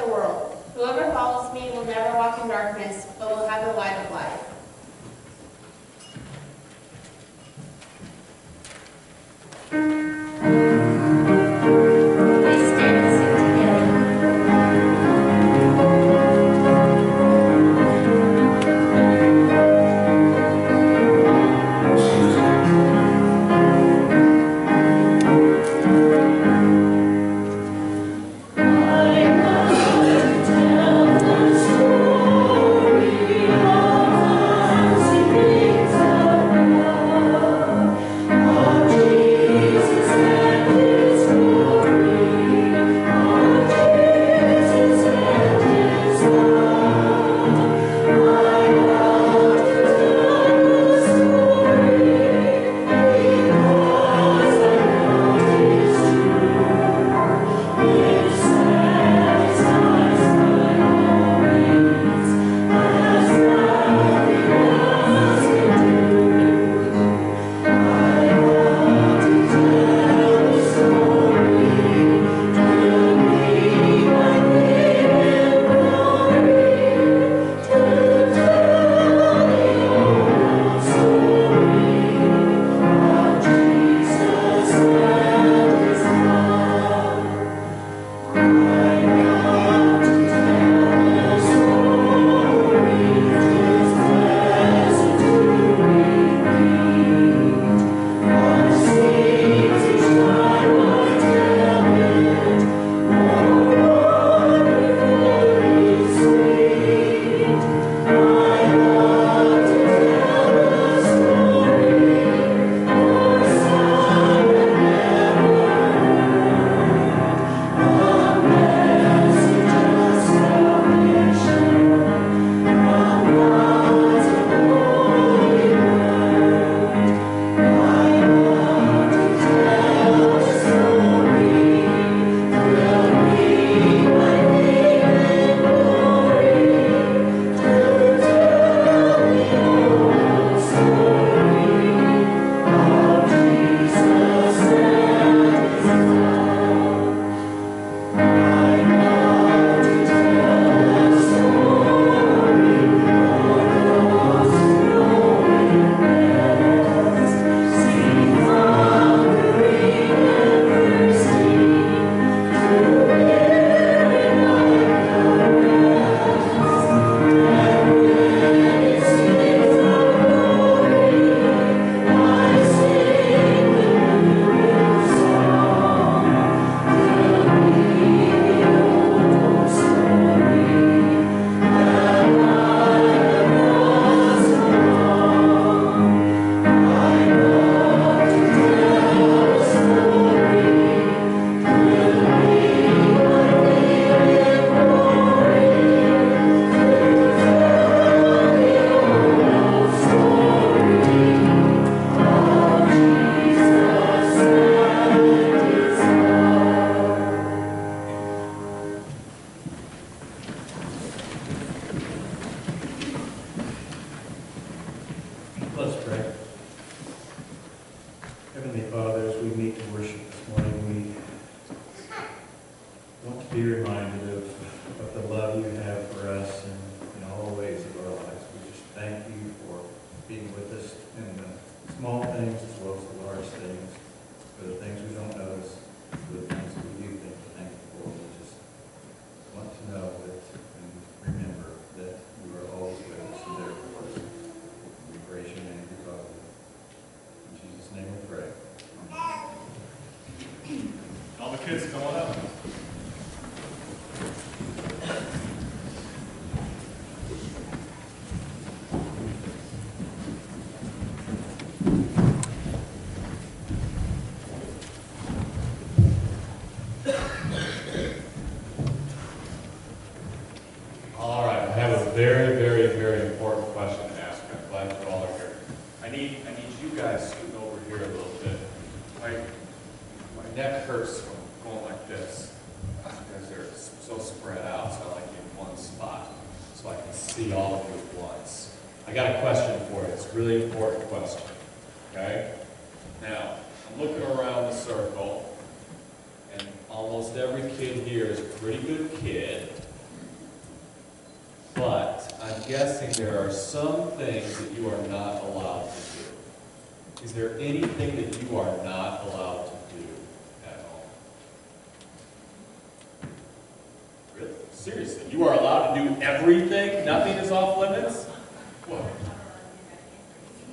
of the world. Whoever follows me will never walk in darkness, but will have the light of life. Please stand and sing together. Let's pray. Heavenly Father, as we meet to worship this morning, we want to be reminded of the love you have for us in all ways of our lives. We just thank you for being with us in the small things as well as the large things, for the things we don't notice, for the things that we do think to thank you for. We just want to know that and remember that you are always with us and there for us. We praise your name because of it. In Jesus' name we pray. Amen. All the kids, come on up. All right, I have a very, very, very important question to ask. I'm glad you all are here. I need you guys scoot over here a little bit. My neck hurts from going like this because they're so spread out, so I like you in one spot so I can see all of you at once. I got a question for you. It's a really important question. Okay? Now, I'm looking around the circle, and almost every kid here is a pretty good kid. but I'm guessing there are some things that you are not allowed to do. Is there anything that you are not allowed to do at all? Really? Seriously? You are allowed to do everything? Nothing is off limits? What?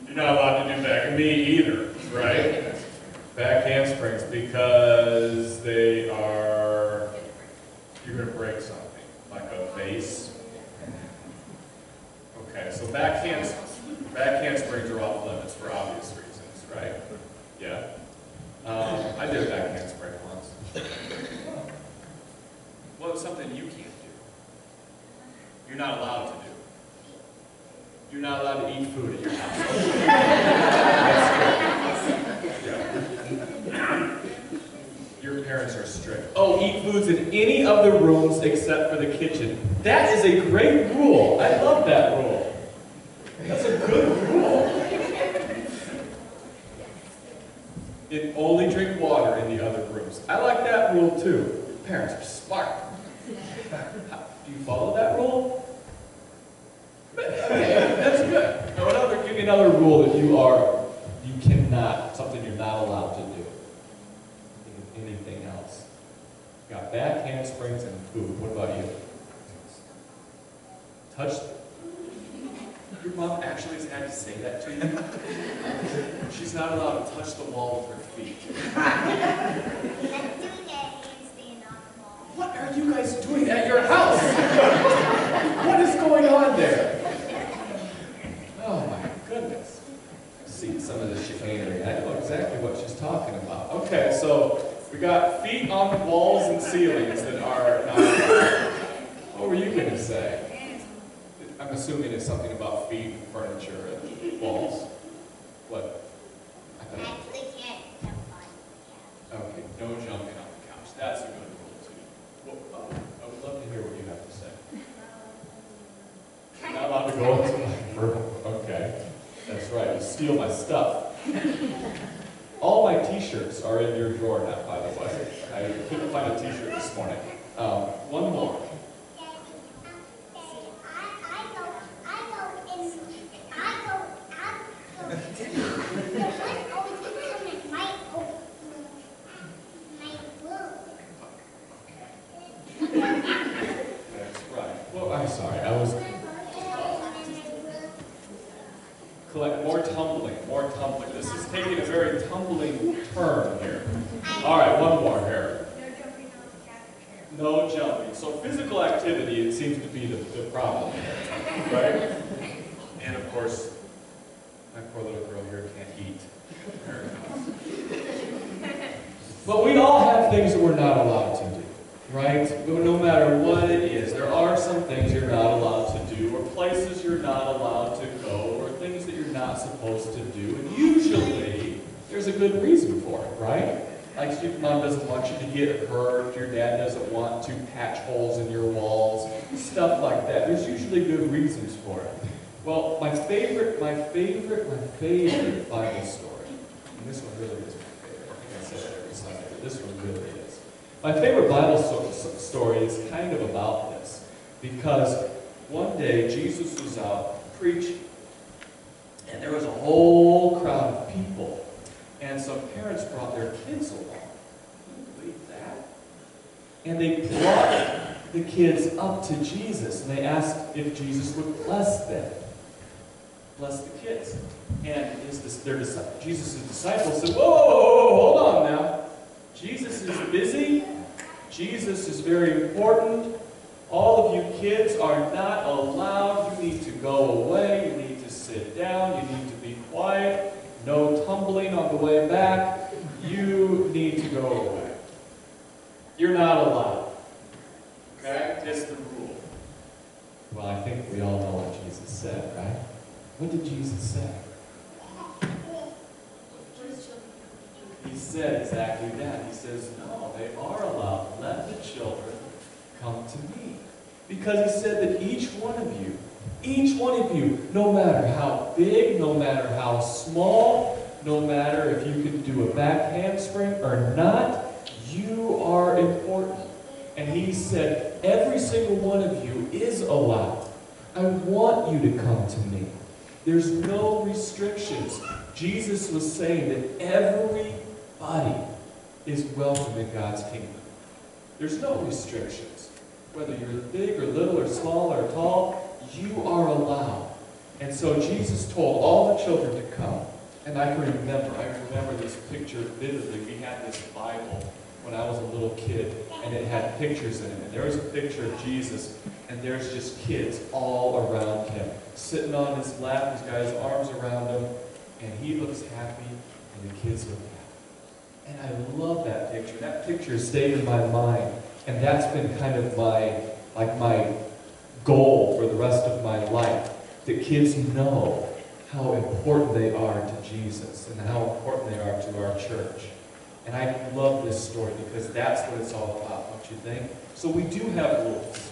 You're not allowed to do back me either, right? Back handsprings, because they are, you're going to break something, like a vase. Okay, so back handsprings are off limits for obvious reasons, right? Yeah. I did a back handspring once. Well, it's something you can't do. You're not allowed to do. You're not allowed to eat food at your house. Yeah. Your parents are strict. Oh, eat foods in any of the rooms except for the kitchen. That is a great rule. I love that rule. That's a good rule. And only drink water in the other rooms. I like that rule too. Parents are smart. Do you follow that rule? Okay, that's good. Now, give me another rule that you cannot, something you're not allowed to do. Anything else? You got back handsprings and food. What about you? Touch. Your mom actually has had to say that to you? She's not allowed to touch the wall with her feet. What are you guys doing at your house? What is going on there? Oh my goodness. See some of the chicanery. I know exactly what she's talking about. Okay, so we got feet on walls and ceilings that are not. What were you going to say? I'm assuming it's something about feet, furniture, and walls. What? Actually can't jump on the couch. Okay, no jumping on the couch. That's a good rule too. Well, I would love to hear what you have to say. You're not allowed to go into my room. Okay, that's right. You steal my stuff. All my T-shirts are in your drawer now, by the way. I couldn't find a T-shirt this morning. One more. That's right. Well, I'm sorry. I was collect more tumbling. This is taking a very tumbling turn here. All right, one more here. No jumping. So physical activity, it seems to be the problem here, right? And of course, my poor little girl here can't eat. But we all have things that we're not allowed to do, right? But no matter what it is, there are some things you're not allowed to do, or places you're not allowed to go, or things that you're not supposed to do. And usually, there's a good reason for it, right? Like your mom doesn't want you to get hurt, your dad doesn't want to patch holes in your walls, stuff like that. There's usually good reasons for it. Well, my favorite Bible story, and this one really is my favorite. I think I say that every Sunday, but this one really is. My favorite Bible story is kind of about this, because one day Jesus was out preaching, and there was a whole crowd of people, and some parents brought their kids along. Can you believe that? And they brought the kids up to Jesus, and they asked if Jesus would bless them. Bless the kids. And Jesus' disciples said, whoa, hold on now. Jesus is busy. Jesus is very important. All of you kids are not allowed. You need to go away. You need to sit down. You need to be quiet. No tumbling on the way back. You need to go away. You're not allowed. Okay? That's the rule. Well, I think we all know what Jesus said, right? What did Jesus say? He said exactly that. He says, no, they are allowed. Let the children come to me. Because he said that each one of you, no matter how big, no matter how small, no matter if you can do a back handspring or not, you are important. And he said, every single one of you is allowed I want you to come to me. There's no restrictions. Jesus was saying that everybody is welcome in God's kingdom. There's no restrictions. Whether you're big or little or small or tall, you are allowed. And so Jesus told all the children to come. And I remember this picture vividly. We had this Bible when I was a little kid, and it had pictures in it. And there was a picture of Jesus, and there's just kids all around him, sitting on his lap. He's got his arms around him, and he looks happy, and the kids look happy. And I love that picture. That picture stayed in my mind, and that's been kind of my goal for the rest of my life, that kids know how important they are to Jesus and how important they are to our church. And I love this story because that's what it's all about, don't you think? So we do have rules.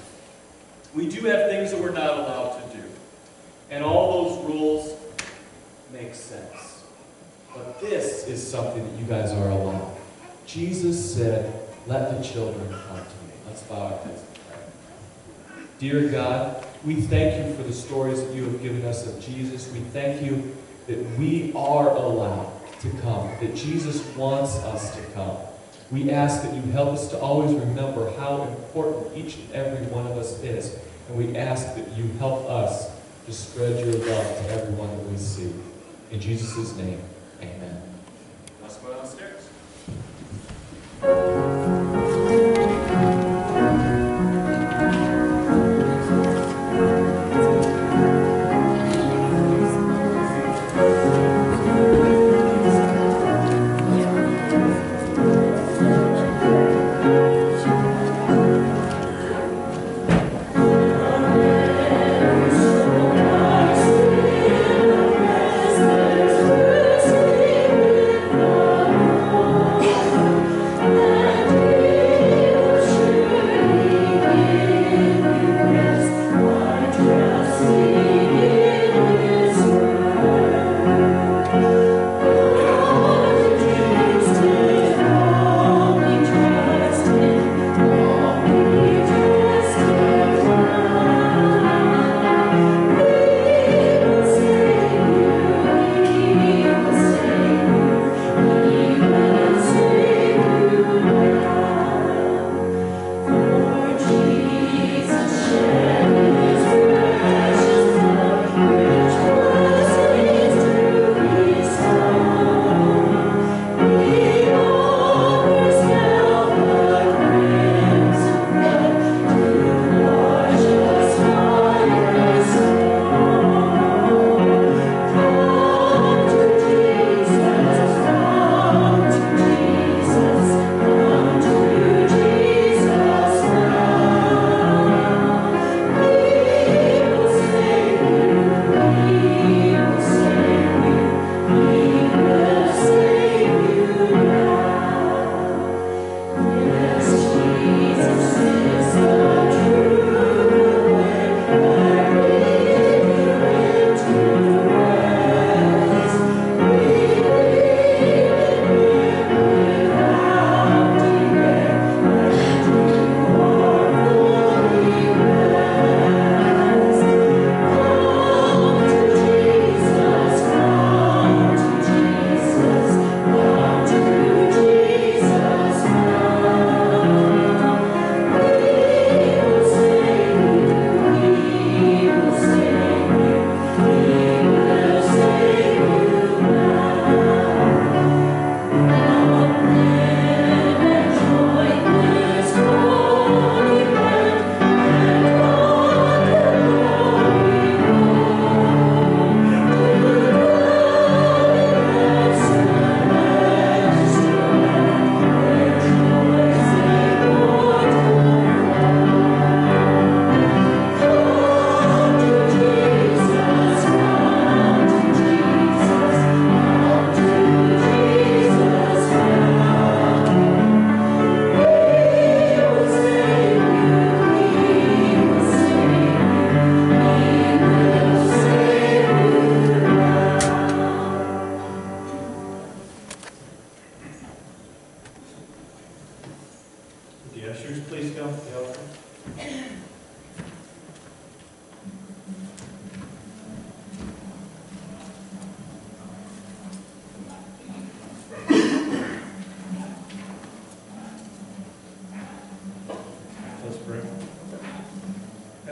We do have things that we're not allowed to do. And all those rules make sense. But this is something that you guys are allowed. Jesus said, let the children come to me. Let's bow our heads and pray. Dear God, we thank you for the stories that you have given us of Jesus. We thank you that we are allowed to come, that Jesus wants us to come. We ask that you help us to always remember how important each and every one of us is. And we ask that you help us to spread your love to everyone that we see. In Jesus' name, amen. Let's go downstairs. Thank you.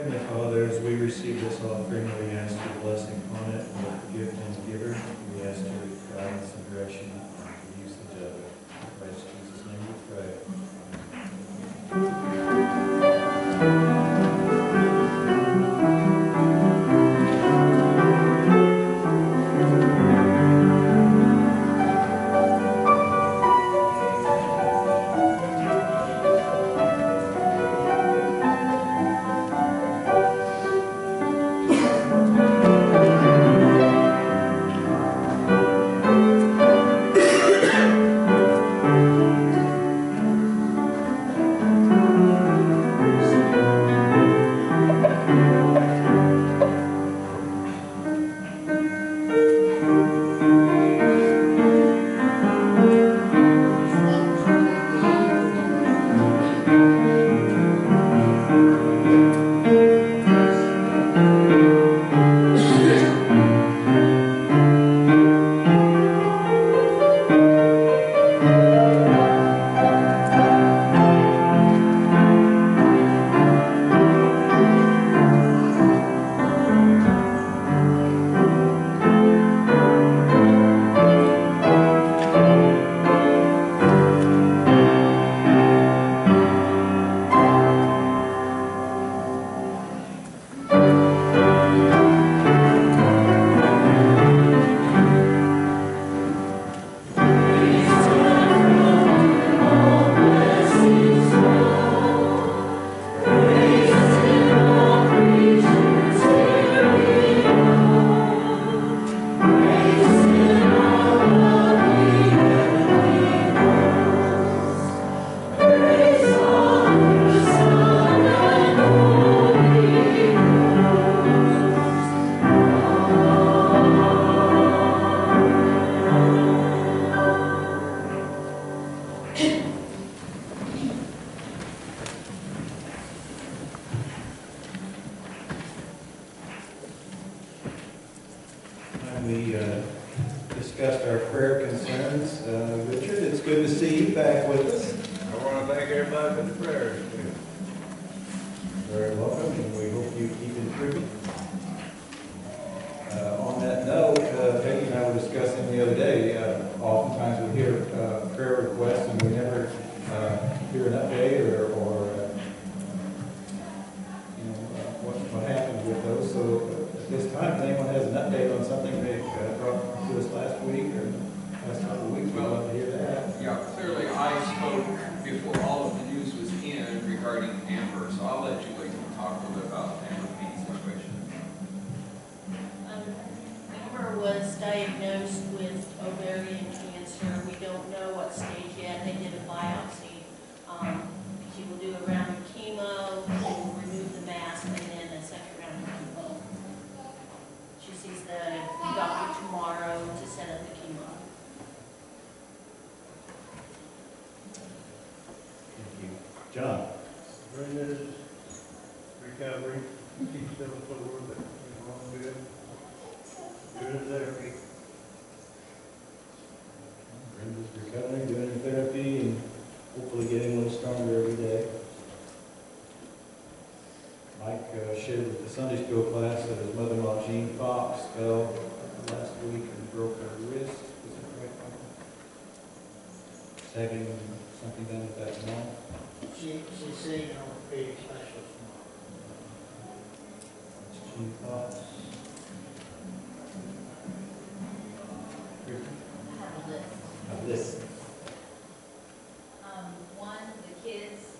Heavenly Father, as we receive this offering, we ask your blessing on it, both the gift and the giver. We ask your guidance and direction on the usage of it. In Christ Jesus' name we pray. We discussed our prayer concerns. Richard, it's good to see you back with us. I want to thank everybody for the prayers. Very welcome, and we hope you keep improving. On that note, Peggy and I were discussing the other day, oftentimes we hear prayer requests and we never hear an update or what happened with those. So at this time, if anyone has an update on something they brought to us last week or last couple of weeks, we'd love to hear that. Yeah, clearly I spoke before all of the news was in regarding Amber, so I'll let Julie talk a little bit about the Amber Payne situation. Amber was diagnosed with ovarian cancer. We don't know what stage yet. They did a biopsy. She will do a round of chemo, they will remove the mass, and then a second round of chemo. She sees the doctor tomorrow to set up the chemo. Thank you. John? Brenda's recovery, keep them forward, but you're all good. Good therapy. Brenda's recovering, doing her therapy, and hopefully getting a little stronger every day. Mike shared with the Sunday school class that his mother-in-law Jean Fox fell last week and broke her wrist. Is that correct, Michael? She's having something done with that tomorrow. She's seeing an orthopedic specialist tomorrow. That's Jean Fox. This. One, the kids'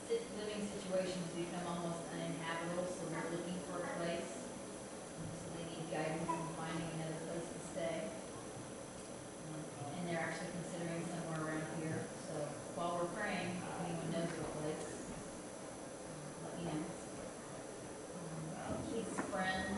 living situations become almost uninhabitable, so they're looking for a place. So they need guidance in finding another place to stay. And they're actually considering somewhere around here. So while we're praying, if anyone knows of a place, let me know. Keith's friend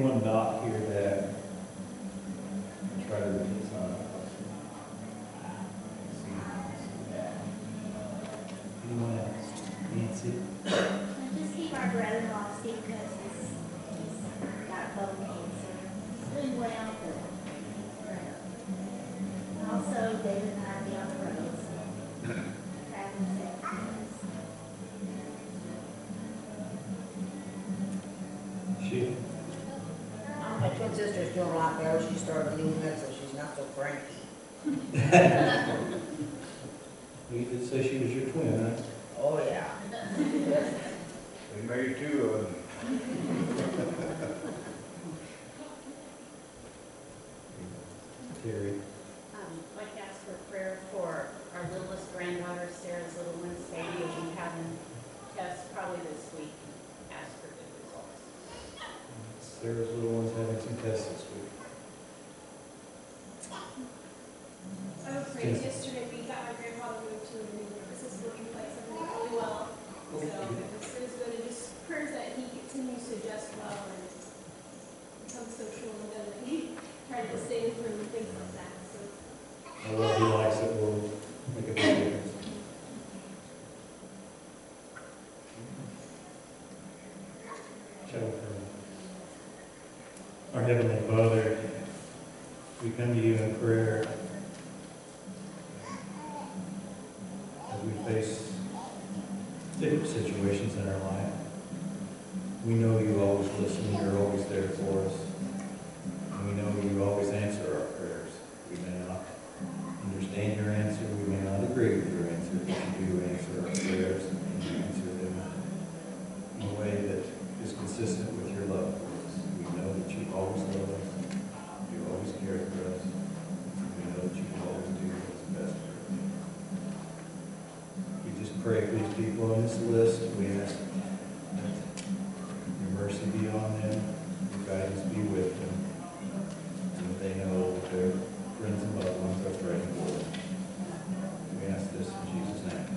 anyone not hear that? Try to repeat some. Anyone else? Nancy? Just keep our brother-in-law sick because he's got bone cancer. He's doing well, but also David and I be on the road, so traveling sectors. She? My twin sister's doing a lot better. She started doing that, so she's not so cranky. You did say she was your twin, huh? Oh, yeah. They made two of them. Terry? I'd like to ask for prayer for our littlest granddaughter, Sarah's little one, Sadie, will be having tests probably this week. Ask for good results. Sarah's little one's having some tests this week. I was great. Yesterday we got my grandfather moved to a new assisted living place and went really well. So it was good. And just prayers that he continues to adjust well and become social and that he tried to stay in room and things like that. So I love he likes it, will make a big difference. Shall we pray? Our Heavenly Father, we come to you in prayer as we face different situations in our life. We know you always listen, you're always there for us. And we know you always answer our prayers. We may not understand your answer, we may not agree with your answer, but you do answer our prayers and you answer them in a way that is consistent with your love for us. We know that you always love us, you always care for us, and we know that you will always do what's best for us. We just pray for these people on this list. We ask that your mercy be on them, your guidance be with them, and that they know that their friends and loved ones are praying for them. We ask this in Jesus' name.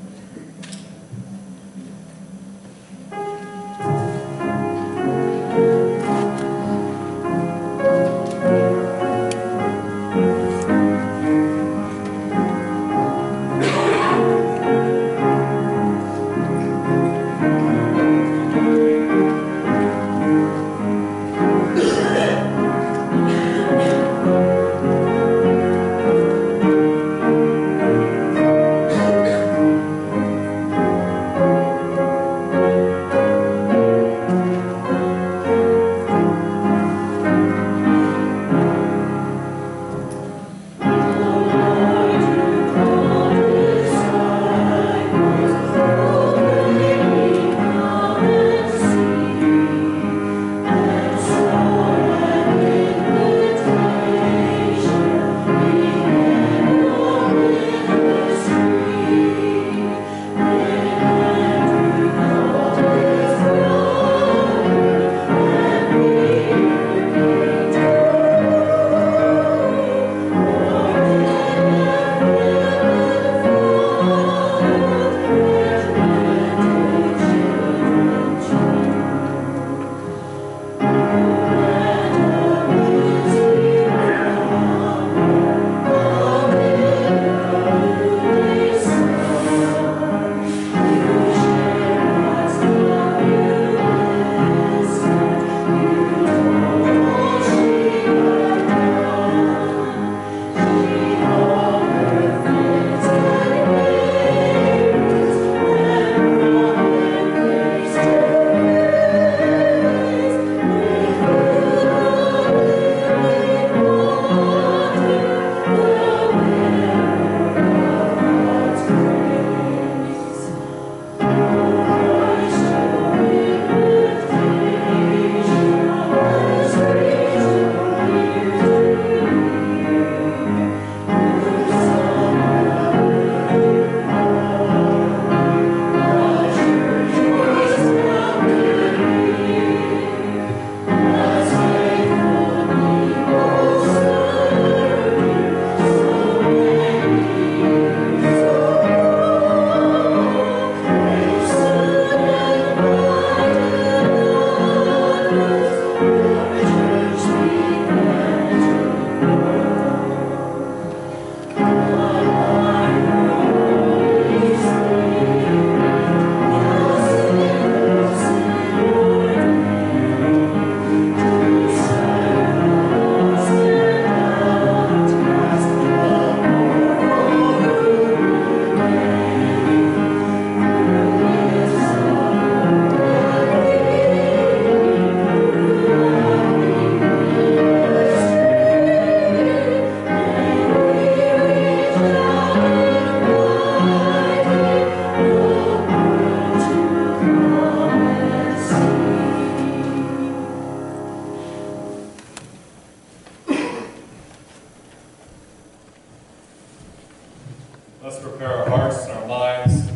Let's prepare our hearts and our minds.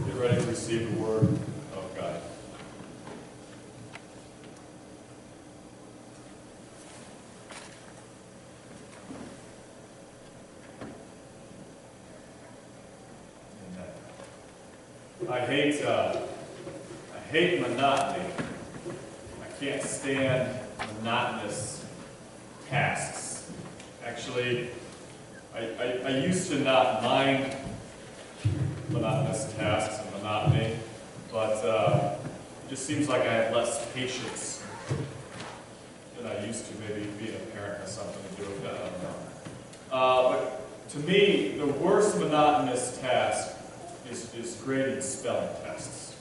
Get ready to receive the word of God. I hate monotony. I can't stand monotonous tasks. Actually, I used to not mind monotonous tasks and monotony, but it just seems like I have less patience than I used to. Maybe being a parent has something to do with that, I don't know. But to me, the worst monotonous task is grading spelling tests,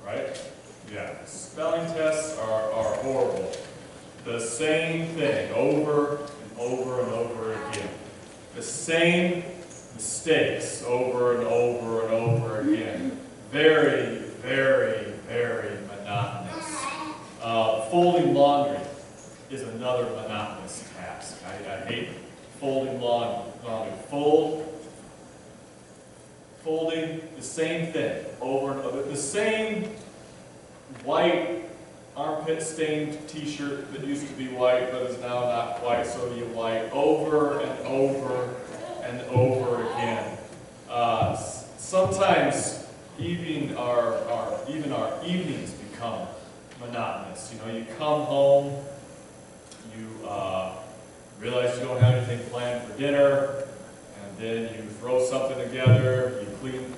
right? Yeah, spelling tests are horrible. The same thing over and over and over again. The same mistakes over and over and over again. Very, very, very monotonous. Folding laundry is another monotonous task. I hate folding laundry. Folding the same thing over and over. The same white armpit-stained t-shirt that used to be white but is now not quite sodium white, over and over and over again. Sometimes even our evenings become monotonous. You know, you come home, you realize you don't have anything planned for dinner, and then you throw something together, you clean,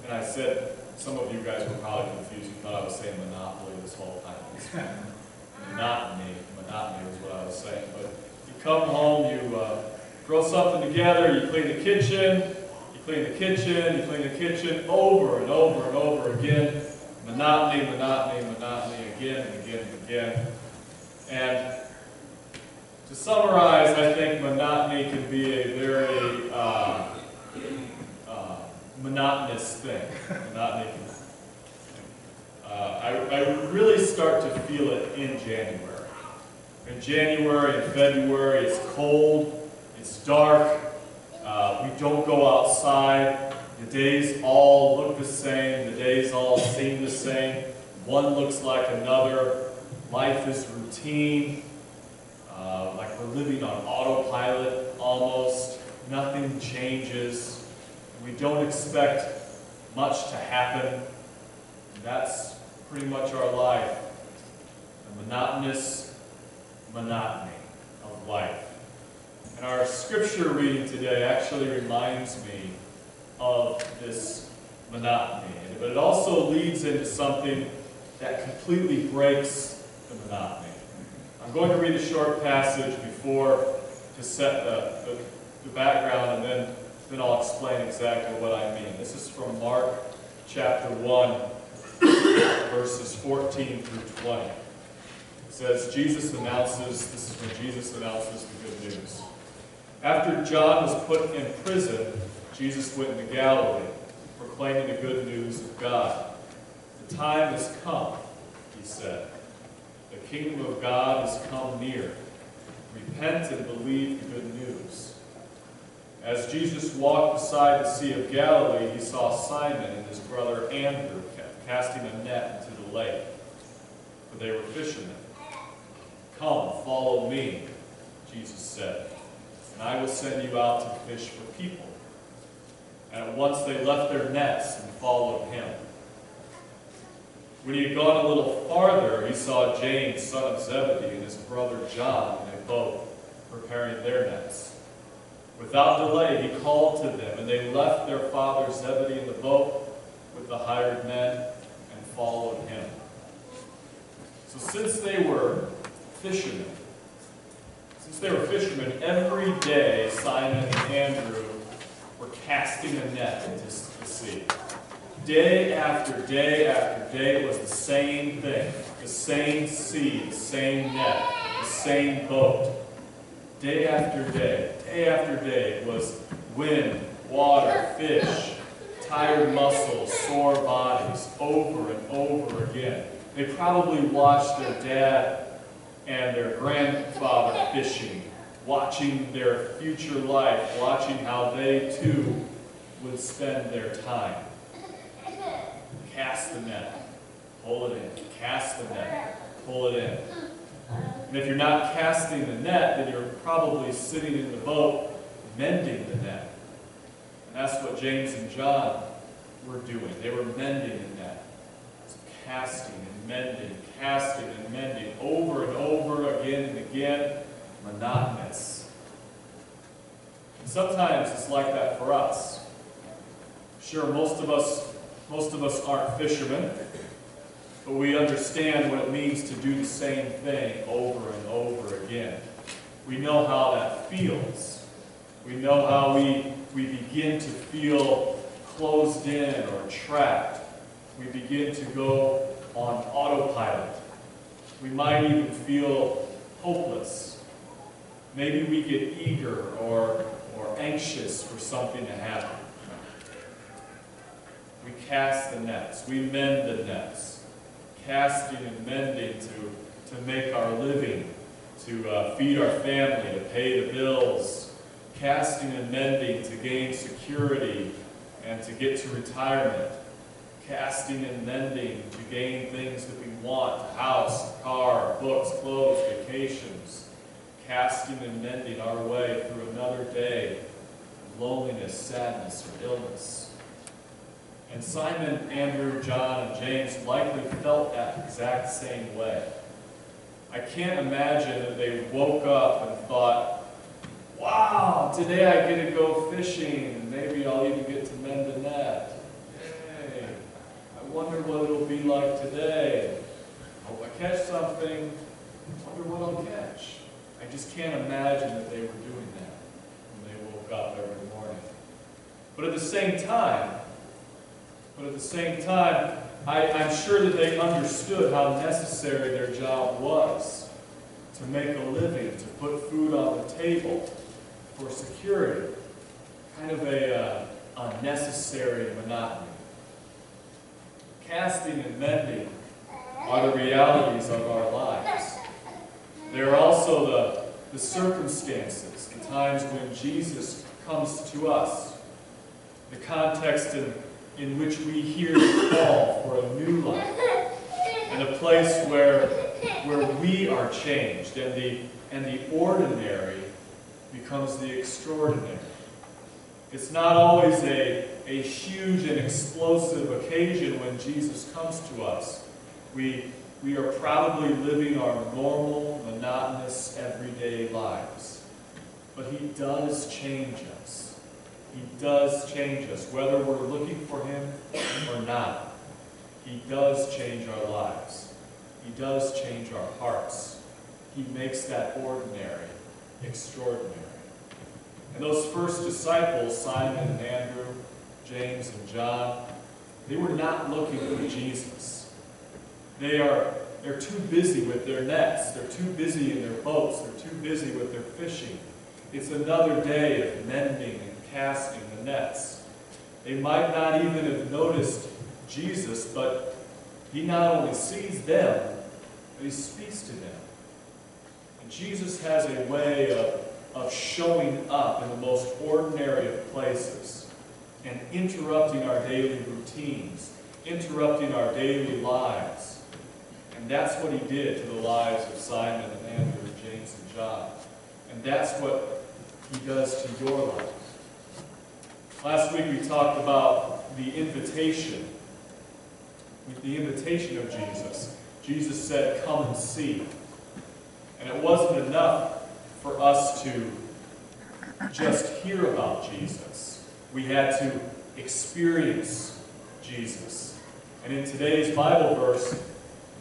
and I said, some of you guys were probably confused. You thought I was saying monopoly this whole time. It's monotony was what I was saying. But you come home, you throw something together, you clean the kitchen, over and over and over again. Monotony, again and again and again. And to summarize, I think monotony can be a very monotonous thing. I really start to feel it in January. In January and February, it's cold, it's dark, we don't go outside, the days all look the same, the days all seem the same, one looks like another, life is routine, like we're living on autopilot almost, nothing changes, we don't expect much to happen. That's pretty much our life. The monotonous monotony of life. And our scripture reading today actually reminds me of this monotony. But it also leads into something that completely breaks the monotony. I'm going to read a short passage before to set the background, and then I'll explain exactly what I mean. This is from Mark chapter 1, verses 14 through 20. It says, this is when Jesus announces the good news. After John was put in prison, Jesus went into Galilee, proclaiming the good news of God. The time has come, he said. The kingdom of God has come near. Repent and believe the good news. As Jesus walked beside the Sea of Galilee, he saw Simon and his brother Andrew casting a net into the lake, for they were fishermen. Come, follow me, Jesus said, and I will send you out to fish for people. And at once they left their nets and followed him. When he had gone a little farther, he saw James, son of Zebedee, and his brother John in a boat, preparing their nets. Without delay, he called to them, and they left their father Zebedee in the boat with the hired men and followed him. So since they were fishermen, every day Simon and Andrew were casting a net into the sea. Day after day after day, it was the same thing. The same sea, the same net, the same boat. Day after day it was wind, water, fish, tired muscles, sore bodies, over and over again. They probably watched their dad and their grandfather fishing, watching their future life, watching how they too would spend their time. Cast the net, pull it in. Cast the net, pull it in. And if you're not casting the net, then you're probably sitting in the boat mending the net. And that's what James and John were doing. They were mending the net. Casting and mending, over and over again and again, monotonous. And sometimes it's like that for us. Sure, most of us aren't fishermen, but we understand what it means to do the same thing over and over again. We know how that feels. We know how we begin to feel closed in or trapped. We begin to go on autopilot. We might even feel hopeless. Maybe we get eager or anxious for something to happen. We cast the nets. We mend the nets. Casting and mending to make our living, to feed our family, to pay the bills. Casting and mending to gain security and to get to retirement. Casting and mending to gain things that we want, a house, a car, books, clothes, vacations. Casting and mending our way through another day of loneliness, sadness, or illness. And Simon, Andrew, John, and James likely felt that exact same way. I can't imagine that they woke up and thought, wow, today I get to go fishing, and maybe I'll even get to mend a net. Yay. I wonder what it'll be like today. Hope I catch something. Wonder what I'll catch. I just can't imagine that they were doing that when they woke up every morning. But at the same time, I'm sure that they understood how necessary their job was to make a living, to put food on the table, for security. Kind of a necessary monotony. Casting and mending are the realities of our lives. They're also the circumstances, the times when Jesus comes to us, the context in which we hear the call for a new life, and a place where we are changed, and the ordinary becomes the extraordinary. It's not always a huge and explosive occasion when Jesus comes to us. We are probably living our normal, monotonous, everyday lives. But He does change us. He does change us, whether we're looking for Him or not. He does change our lives. He does change our hearts. He makes that ordinary extraordinary. And those first disciples, Simon and Andrew, James and John, they were not looking for Jesus. They're too busy with their nets. They're too busy in their boats. They're too busy with their fishing. It's another day of mending and casting the nets. They might not even have noticed Jesus, but He not only sees them, but He speaks to them. And Jesus has a way of showing up in the most ordinary of places and interrupting our daily routines, interrupting our daily lives. And that's what He did to the lives of Simon and Andrew, James and John. And that's what He does to your life. Last week we talked about the invitation of Jesus. Jesus said, "Come and see." And it wasn't enough for us to just hear about Jesus. We had to experience Jesus. And in today's Bible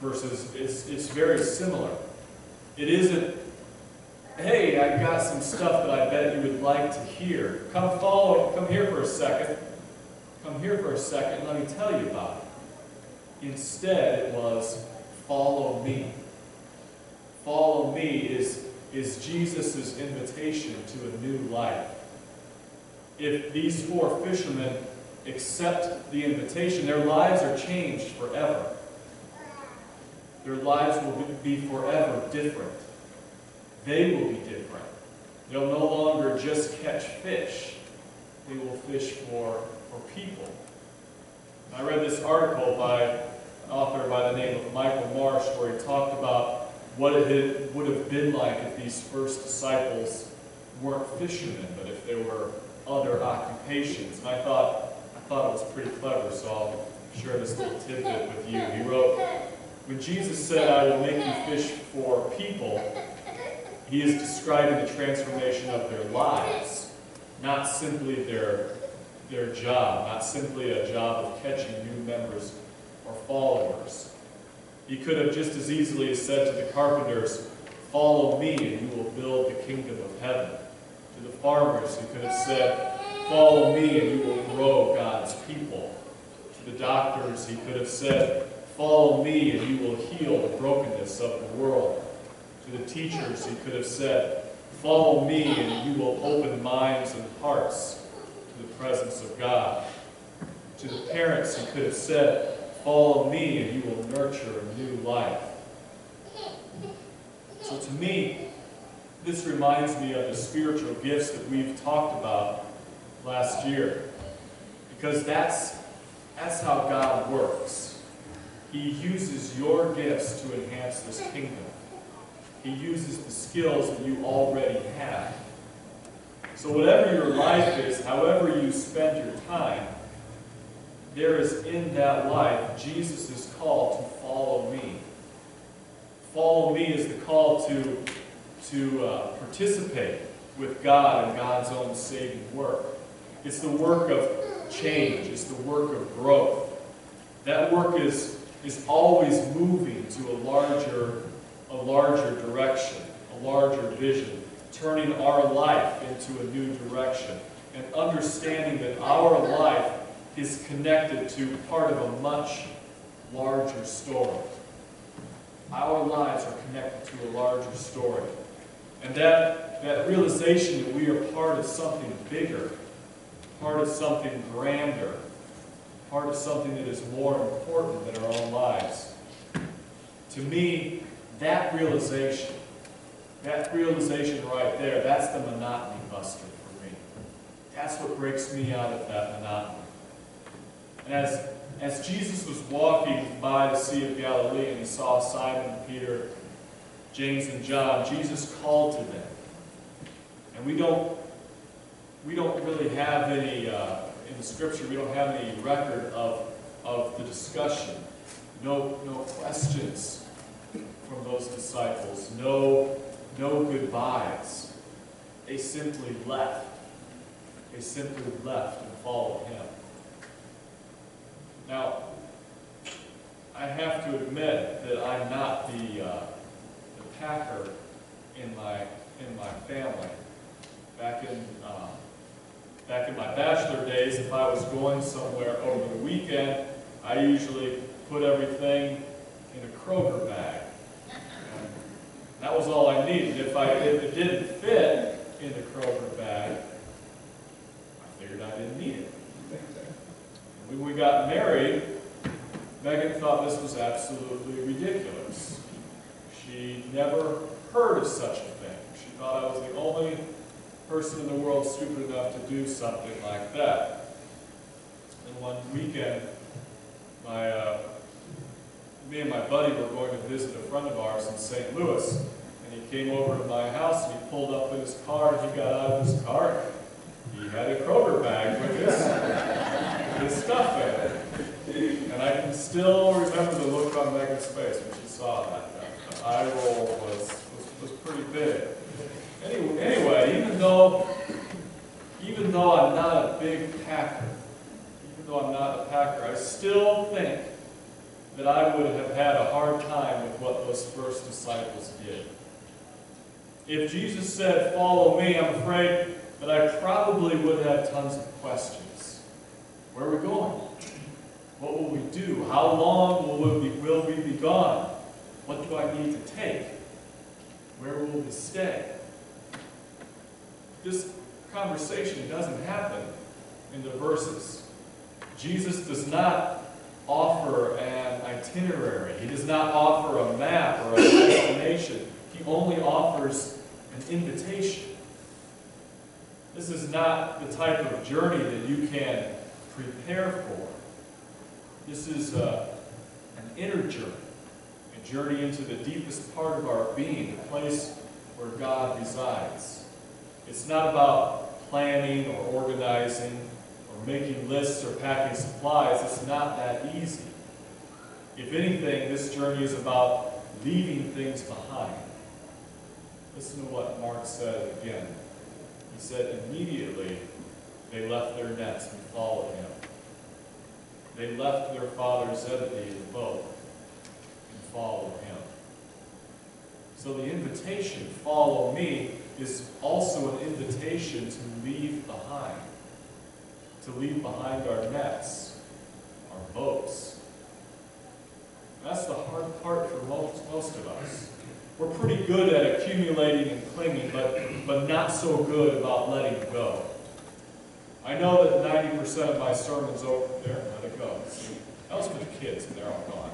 verses, it's very similar. It isn't, hey, I've got some stuff that I bet you would like to hear. Come here for a second. Come here for a second, let me tell you about it. Instead, it was, follow me. Follow me is Jesus' invitation to a new life. If these four fishermen accept the invitation, their lives are changed forever. Their lives will be forever different. They will be different. They'll no longer just catch fish they will fish for people. I read this article by an author by the name of Michael Marsh where he talked about what it would have been like if these first disciples weren't fishermen, but if there were other occupations. And I thought it was pretty clever, so I'll share this little tidbit with you. He wrote, when Jesus said, "I will make you fish for people," he is describing the transformation of their lives, not simply their job, not simply a job of catching new members or followers. He could have just as easily said to the carpenters, "Follow me and you will build the kingdom of heaven." To the farmers, he could have said, "Follow me and you will grow God's people." To the doctors, he could have said, "Follow me and you will heal the brokenness of the world." To the teachers, he could have said, "Follow me and you will open minds and hearts to the presence of God." To the parents, he could have said, "Follow me and you will nurture a new life." So to me, this reminds me of the spiritual gifts that we've talked about last year. Because that's how God works. He uses your gifts to enhance this kingdom. He uses the skills that you already have. So whatever your life is, however you spend your time, there is in that life, Jesus' call to follow me. Follow me is the call to participate with God and God's own saving work. It's the work of change. It's the work of growth. That work is always moving to a larger direction, a larger vision, turning our life into a new direction, and understanding that our life is connected to part of a much larger story. Our lives are connected to a larger story. And that realization that we are part of something bigger, part of something grander, part of something that is more important than our own lives. To me, that realization right there, that's the monotony buster for me. That's what breaks me out of that monotony. And as Jesus was walking by the Sea of Galilee and he saw Simon, Peter, James, and John, Jesus called to them. And we don't really have any, in the Scripture, we don't have any record of the discussion. No questions from those disciples. No goodbyes. They simply left. They simply left and followed him. Now, I have to admit that I'm not the packer in my family. Back in my bachelor days, if I was going somewhere over the weekend, I usually put everything in a Kroger bag. And that was all I needed. If it didn't fit in the Kroger bag, I figured I didn't need it. When we got married, Megan thought this was absolutely ridiculous. She never heard of such a thing. She thought I was the only person in the world stupid enough to do something like that. And one weekend, me and my buddy were going to visit a friend of ours in St. Louis, and he came over to my house and he pulled up in his car and he got out of his car. He had a Kroger bag with his stuff in it. And I can still remember the look on Megan's face when she saw that. The eye roll was pretty big. Anyway, even though I'm not a big packer, I still think that I would have had a hard time with what those first disciples did. If Jesus said, "Follow me," I'm afraid that I probably would have tons of questions. Where are we going? What will we do? How long will we be gone? What do I need to take? Where will we stay? This conversation doesn't happen in the verses. Jesus does not offer an itinerary. He does not offer a map or a destination. He only offers an invitation. This is not the type of journey that you can prepare for. This is an inner journey, a journey into the deepest part of our being, a place where God resides. It's not about planning or organizing or making lists or packing supplies. It's not that easy. If anything, this journey is about leaving things behind. Listen to what Mark said again. He said, immediately they left their nets and followed him. They left their father Zebedee in the boat and followed him. So the invitation, follow me, is also an invitation to leave behind. To leave behind our nets, our boats. That's the hard part for most of us. We're pretty good at accumulating and clinging, but not so good about letting go. I know that 90% of my sermons over there, let it go. That was for the kids, and they're all gone.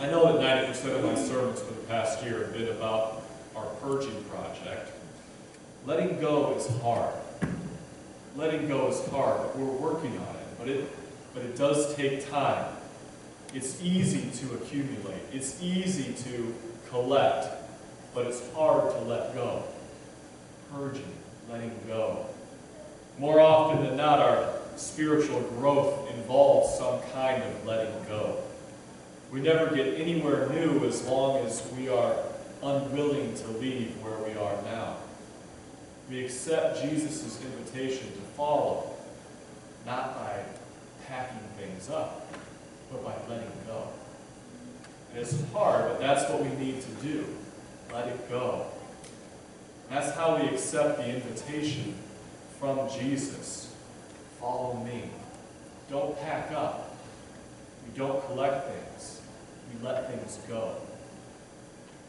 I know that 90% of my sermons for the past year have been about our purging project. Letting go is hard. Letting go is hard, but we're working on it. But it does take time. It's easy to accumulate. It's easy to collect, but it's hard to let go. Purging, letting go. More often than not, our spiritual growth involves some kind of letting go. We never get anywhere new as long as we are unwilling to leave where we are now. We accept Jesus' invitation to follow, not by packing things up, but by letting go. And it's hard, but that's what we need to do. Let it go. And that's how we accept the invitation from Jesus. Follow me. Don't pack up. We don't collect things. We let things go.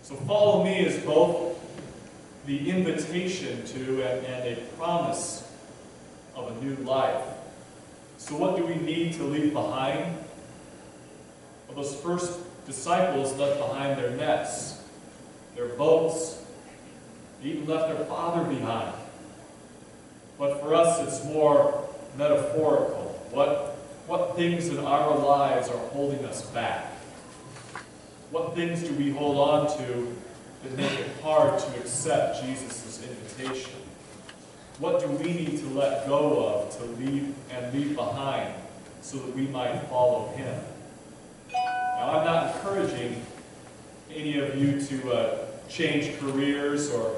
So follow me is both the invitation to and a promise of a new life. So what do we need to leave behind? Well, those first disciples left behind their nets, their boats, they even left their father behind. But for us, it's more metaphorical. What things in our lives are holding us back? What things do we hold on to that make it hard to accept Jesus' invitation? What do we need to let go of, to leave behind, so that we might follow him? Now, I'm not encouraging any of you to change careers or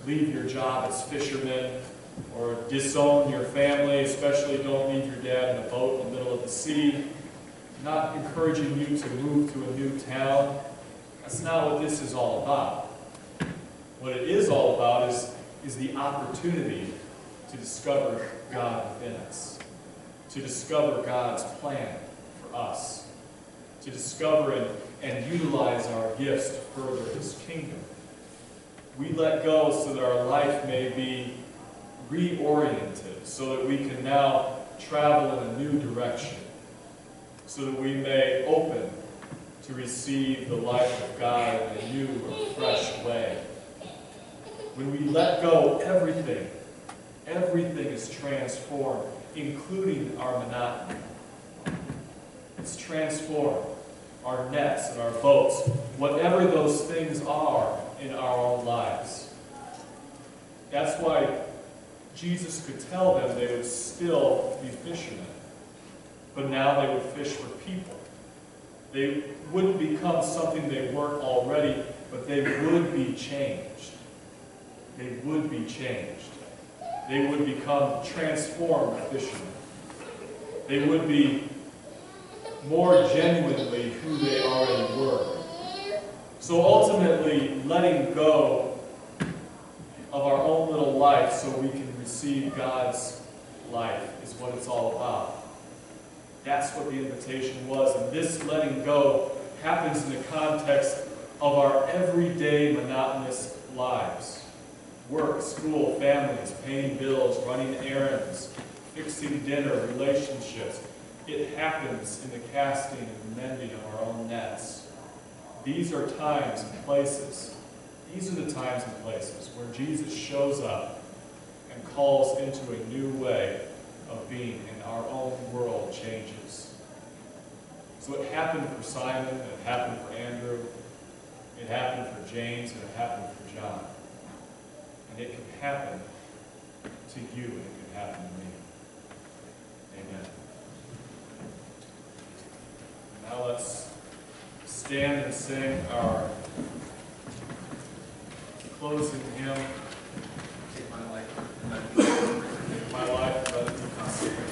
leave your job as fishermen or disown your family, especially don't leave your dad in a boat in the middle of the sea. I'm not encouraging you to move to a new town. That's not what this is all about. What it is all about is the opportunity to discover God within us, to discover God's plan for us, to discover and utilize our gifts to further his kingdom. We let go so that our life may be reoriented, so that we can now travel in a new direction, so that we may open to receive the life of God in a new or fresh way. When we let go, everything is transformed, including our monotony. It's transformed. Our nets and our boats, whatever those things are in our own lives. That's why Jesus could tell them they would still be fishermen, but now they would fish for people. They wouldn't become something they weren't already, but they would be changed. They would be changed. They would become transformed fishermen. They would be more genuinely who they already were. So ultimately, letting go of our own little life so we can receive God's life is what it's all about. That's what the invitation was. And this letting go happens in the context of our everyday monotonous lives. Work, school, families, paying bills, running errands, fixing dinner, relationships. It happens in the casting and mending of our own nets. These are times and places These are the times and places where Jesus shows up and calls into a new way of being, and our own world changes. So it happened for Simon, and it happened for Andrew, it happened for James, and it happened for John. And it can happen to you, and it can happen to me. Amen. Now let's stand and sing our closing hymn. Take my life. Take my life, let it be consecrated.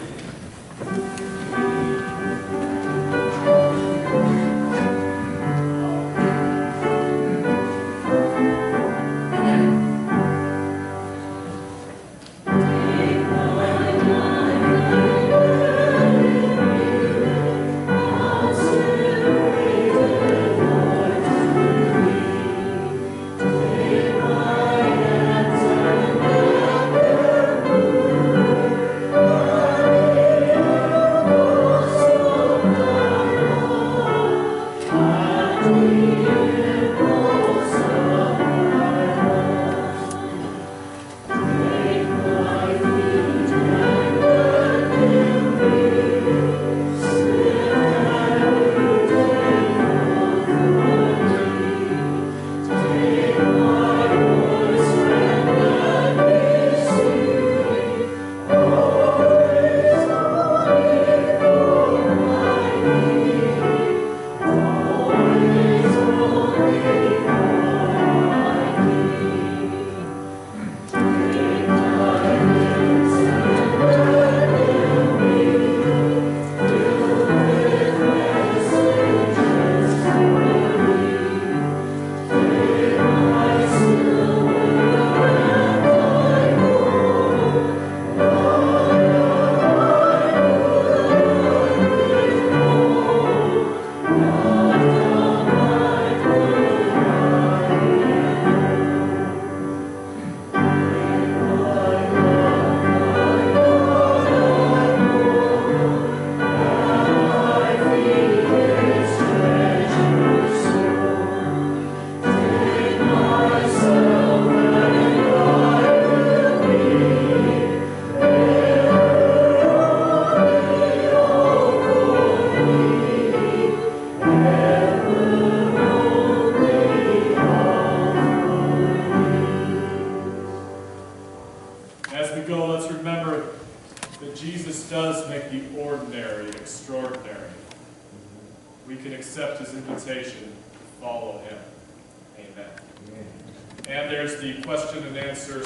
As we go, let's remember that Jesus does make the ordinary extraordinary. We can accept his invitation to follow him. Amen. And there's the question and answer